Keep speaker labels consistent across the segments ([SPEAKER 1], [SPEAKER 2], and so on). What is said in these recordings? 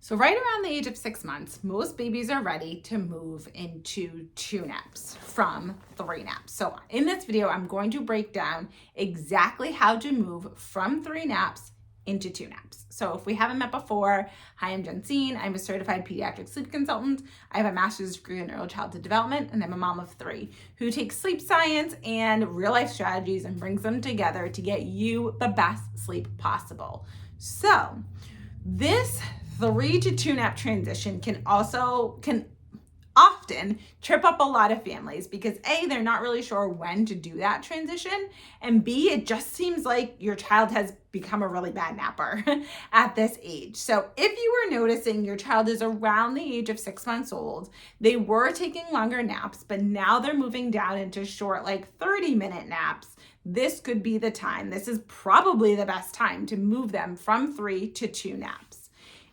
[SPEAKER 1] So right around the age of 6 months, most babies are ready to move into 2 naps from 3 naps. So in this video, I'm going to break down exactly how to move from 3 naps into 2 naps. So if we haven't met before, hi, I'm Jensine. I'm a certified pediatric sleep consultant. I have a master's degree in early childhood development, and I'm a mom of 3 who takes sleep science and real life strategies and brings them together to get you the best sleep possible. So this 3 to 2 nap transition can often trip up a lot of families because A, they're not really sure when to do that transition, and B, it just seems like your child has become a really bad napper at this age. So if you were noticing your child is around the age of 6 months old, they were taking longer naps, but now they're moving down into short, like 30-minute naps, this could be the time. This is probably the best time to move them from 3 to 2 naps.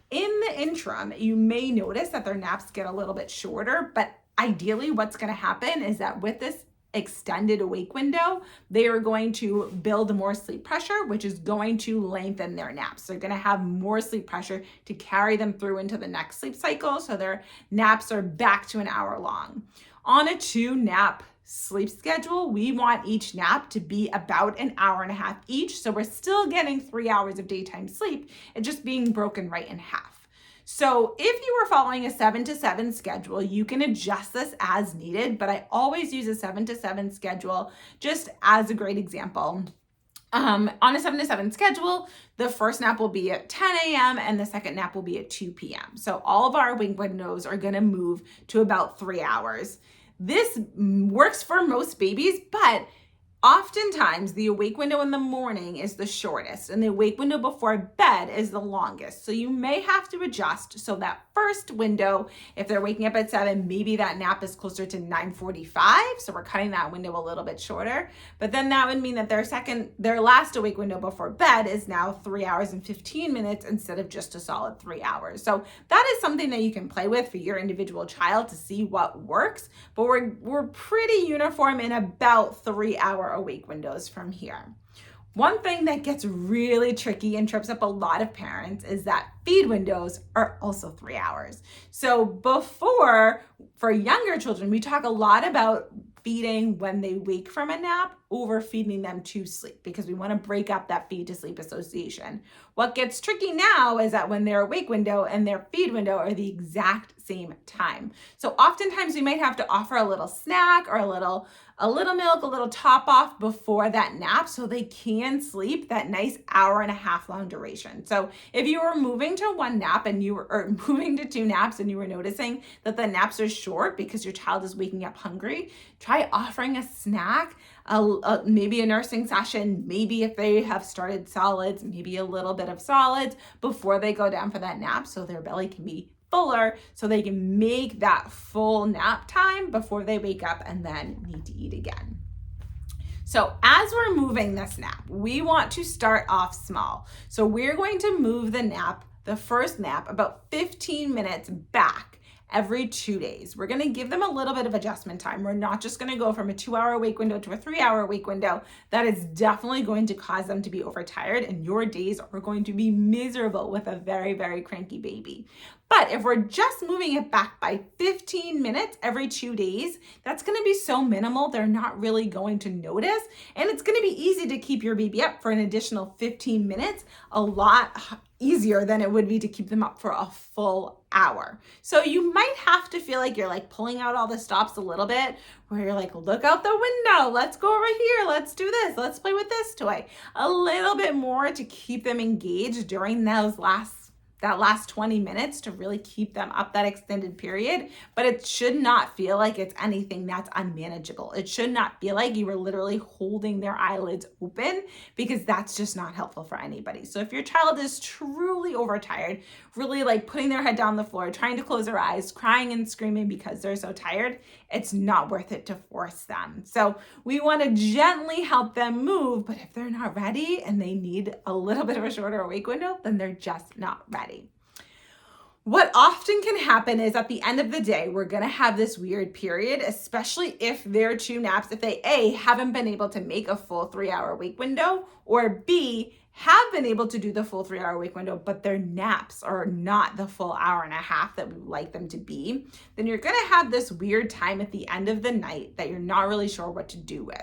[SPEAKER 1] In the interim, you may notice that their naps get a little bit shorter, but ideally what's going to happen is that with this extended awake window, they are going to build more sleep pressure, which is going to lengthen their naps. They're going to have more sleep pressure to carry them through into the next sleep cycle, so their naps are back to an hour long. On a 2 nap sleep schedule, we want each nap to be about an hour and a half each. So we're still getting 3 hours of daytime sleep. It's just being broken right in half. So if you were following a 7 to 7 schedule, you can adjust this as needed, but I always use a 7 to 7 schedule just as a great example. On a 7 to 7 schedule, the first nap will be at 10 a.m. and the second nap will be at 2 p.m. So all of our wake windows are going to move to about 3 hours. This works for most babies, but oftentimes the awake window in the morning is the shortest and the awake window before bed is the longest. So you may have to adjust so that first window, if they're waking up at 7, maybe that nap is closer to 9:45. So we're cutting that window a little bit shorter. But then that would mean that their last awake window before bed is now 3 hours and 15 minutes instead of just a solid 3 hours. So that is something that you can play with for your individual child to see what works. But we're pretty uniform in about 3-hour awake windows from here. One thing that gets really tricky and trips up a lot of parents is that feed windows are also 3 hours. So before, for younger children, we talk a lot about feeding when they wake from a nap over feeding them to sleep because we want to break up that feed to sleep association. What gets tricky now is that when their awake window and their feed window are the exact same time. So oftentimes we might have to offer a little snack or a little milk, a little top off before that nap so they can sleep that nice hour and a half long duration. So if you were moving to 1 nap and moving to 2 naps and you were noticing that the naps are short because your child is waking up hungry, try offering a snack, maybe a nursing session, maybe if they have started solids, maybe a little bit of solids before they go down for that nap so their belly can be fuller so they can make that full nap time before they wake up and then need to eat again. So as we're moving this nap, we want to start off small. So we're going to move the first nap, about 15 minutes back every 2 days. We're going to give them a little bit of adjustment time. We're not just going to go from a 2-hour wake window to a 3-hour wake window. That is definitely going to cause them to be overtired, and your days are going to be miserable with a very, very cranky baby. But if we're just moving it back by 15 minutes every 2 days, that's going to be so minimal, they're not really going to notice. And it's going to be easy to keep your baby up for an additional 15 minutes, a lot easier than it would be to keep them up for a full hour. So you might have to feel like you're like pulling out all the stops a little bit, where you're like, look out the window, let's go over here, let's do this, let's play with this toy. A little bit more to keep them engaged during that last 20 minutes to really keep them up that extended period, but it should not feel like it's anything that's unmanageable. It should not feel like you were literally holding their eyelids open because that's just not helpful for anybody. So if your child is truly overtired, really like putting their head down on the floor, trying to close their eyes, crying and screaming because they're so tired, it's not worth it to force them. So we want to gently help them move, but if they're not ready and they need a little bit of a shorter awake window, then they're just not ready. What often can happen is at the end of the day, we're going to have this weird period, especially if their 2 naps, if they A, haven't been able to make a full 3-hour wake window, or B, have been able to do the full 3-hour wake window, but their naps are not the full hour and a half that we would like them to be, then you're gonna have this weird time at the end of the night that you're not really sure what to do with.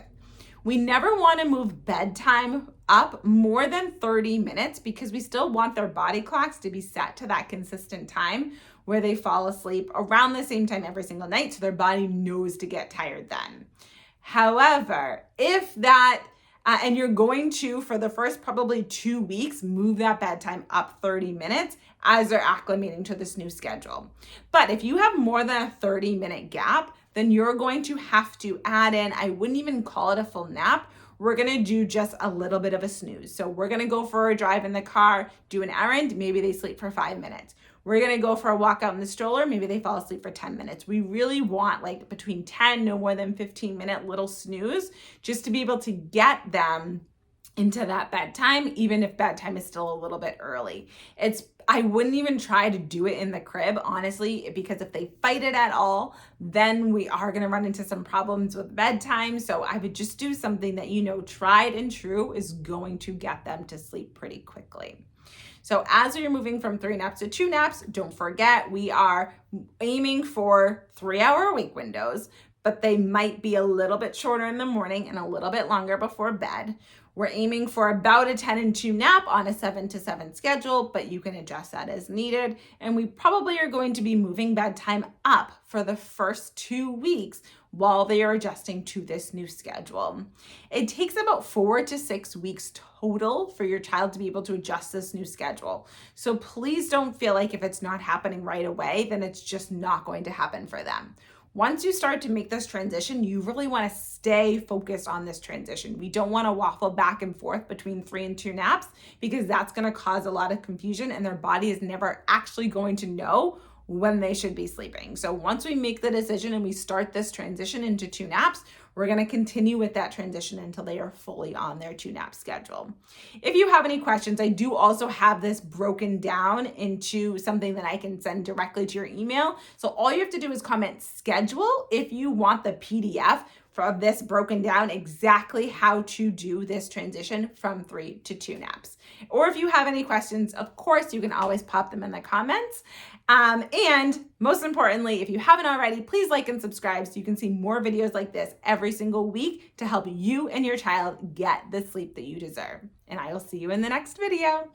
[SPEAKER 1] We never wanna move bedtime up more than 30 minutes because we still want their body clocks to be set to that consistent time where they fall asleep around the same time every single night so their body knows to get tired then. However, if that and you're going to, for the first probably 2 weeks, move that bedtime up 30 minutes as they're acclimating to this new schedule. But if you have more than a 30-minute gap, then you're going to have to add in, I wouldn't even call it a full nap. We're gonna do just a little bit of a snooze. So we're gonna go for a drive in the car, do an errand, maybe they sleep for 5 minutes. We're gonna go for a walk out in the stroller, maybe they fall asleep for 10 minutes. We really want like between 10, no more than 15-minute little snooze, just to be able to get them into that bedtime, even if bedtime is still a little bit early. I wouldn't even try to do it in the crib, honestly, because if they fight it at all, then we are gonna run into some problems with bedtime. So I would just do something that tried and true is going to get them to sleep pretty quickly. So as you're moving from 3 naps to 2 naps, don't forget we are aiming for 3-hour wake windows, but they might be a little bit shorter in the morning and a little bit longer before bed. We're aiming for about a 10 and 2 nap on a 7 to 7 schedule, but you can adjust that as needed. And we probably are going to be moving bedtime up for the first 2 weeks while they are adjusting to this new schedule. It takes about 4 to 6 weeks total for your child to be able to adjust this new schedule. So please don't feel like if it's not happening right away, then it's just not going to happen for them. Once you start to make this transition, you really want to stay focused on this transition. We don't want to waffle back and forth between 3 and 2 naps because that's going to cause a lot of confusion and their body is never actually going to know when they should be sleeping. So once we make the decision and we start this transition into 2 naps, we're going to continue with that transition until they are fully on their 2-nap schedule. If you have any questions, I do also have this broken down into something that I can send directly to your email. So all you have to do is comment schedule if you want the PDF of this broken down exactly how to do this transition from 3 to 2 naps. Or if you have any questions, of course, you can always pop them in the comments. And most importantly, if you haven't already, please like and subscribe so you can see more videos like this every single week to help you and your child get the sleep that you deserve. And I will see you in the next video.